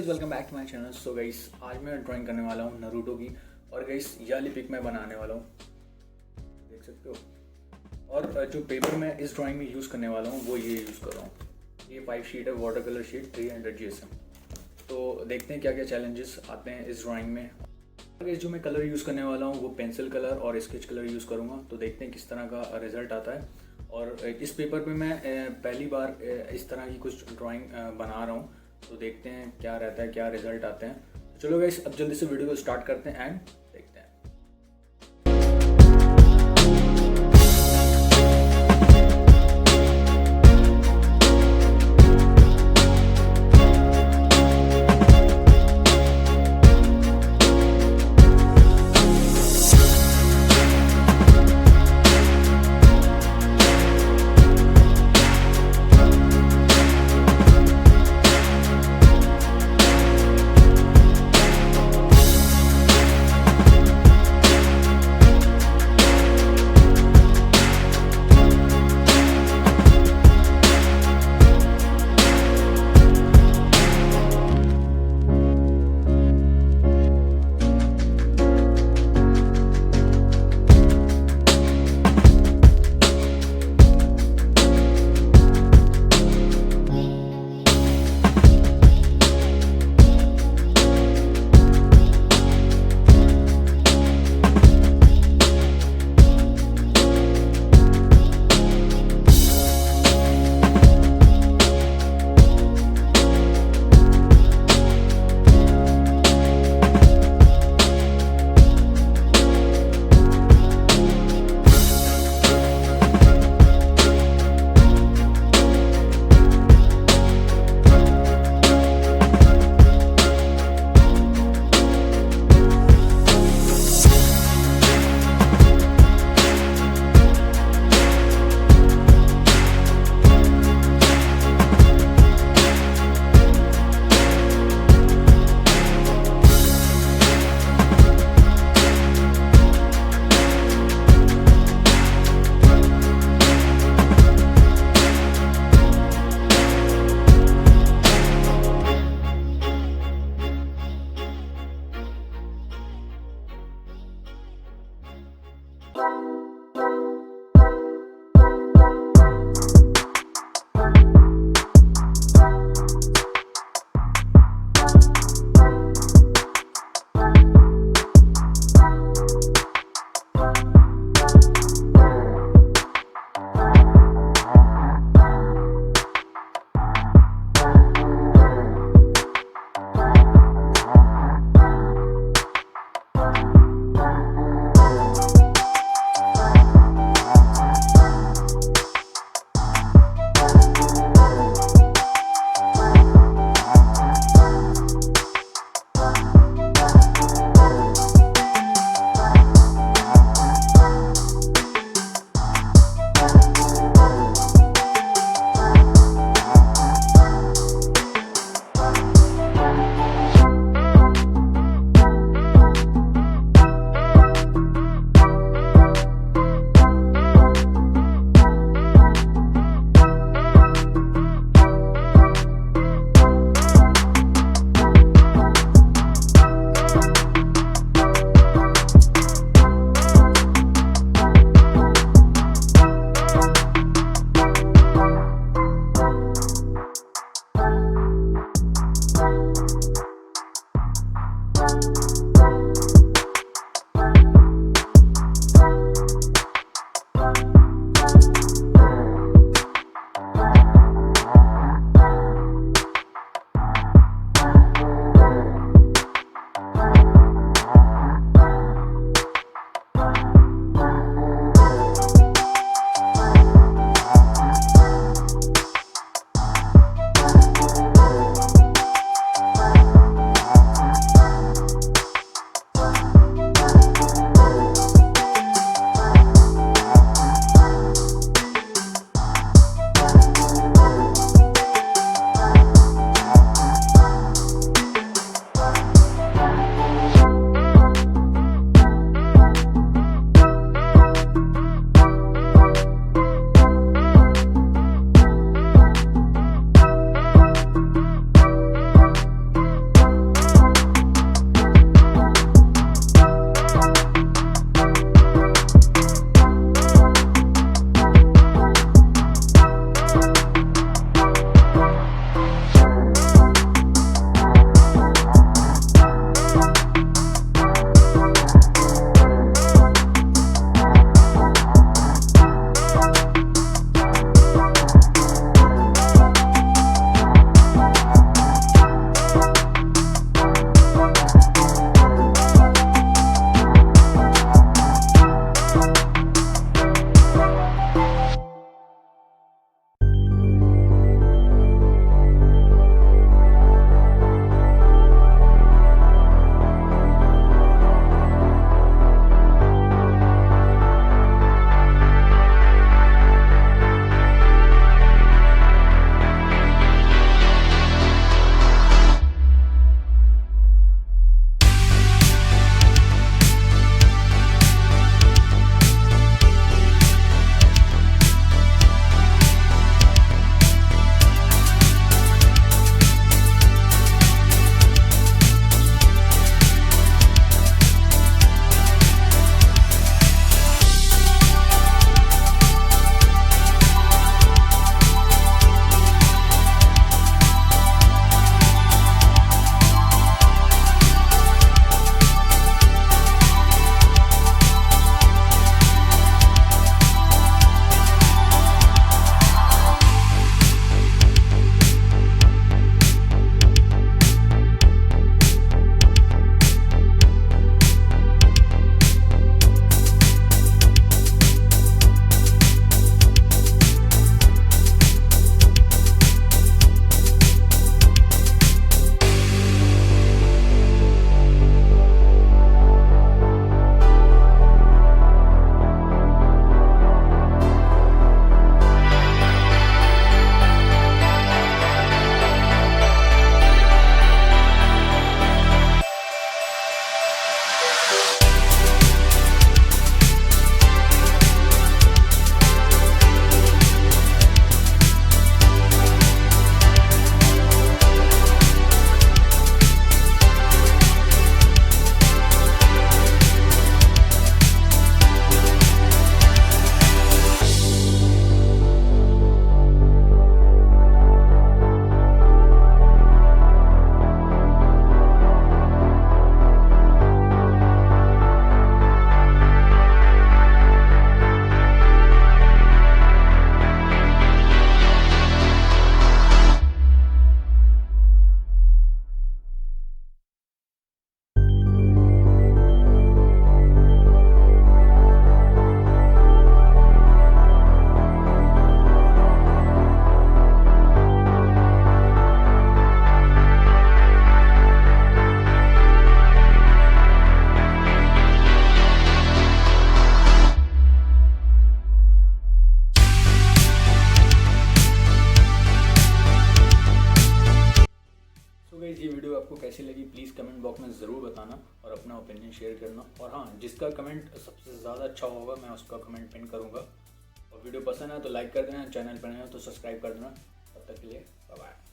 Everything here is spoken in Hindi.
Guys, welcome back to my channel. So guys, आज मैं ड्राइंग करने वाला हूँ नरूटो की। और गाइस, ये वाली पिक मैं बनाने वाला हूँ, देख सकते हो। और जो पेपर मैं इस ड्राइंग में यूज़ करने वाला हूँ वो ये यूज़ कर रहा हूँ। ये 5 शीट है, वाटर कलर शीट 300 GSM। तो देखते हैं क्या क्या चैलेंजेस आते हैं इस ड्राइंग में। गाइस, जो मैं कलर यूज़ करने वाला हूँ वो पेंसिल कलर और स्केच कलर यूज़ करूँगा। तो देखते हैं किस तरह का रिज़ल्ट आता है। और इस पेपर पे मैं पहली बार इस तरह की कुछ ड्राइंग बना रहा हूँ। तो देखते हैं क्या रहता है, क्या रिजल्ट आते हैं। तो चलो गाइस, अब जल्दी से वीडियो को स्टार्ट करते हैं एंड देखते हैं। कमेंट बॉक्स में ज़रूर बताना और अपना ओपिनियन शेयर करना। और हाँ, जिसका कमेंट सबसे ज़्यादा अच्छा होगा मैं उसका कमेंट पिन करूँगा। और वीडियो पसंद है तो लाइक कर देना, चैनल पर नए हो तो सब्सक्राइब कर देना। तब तक के लिए बाय बाय।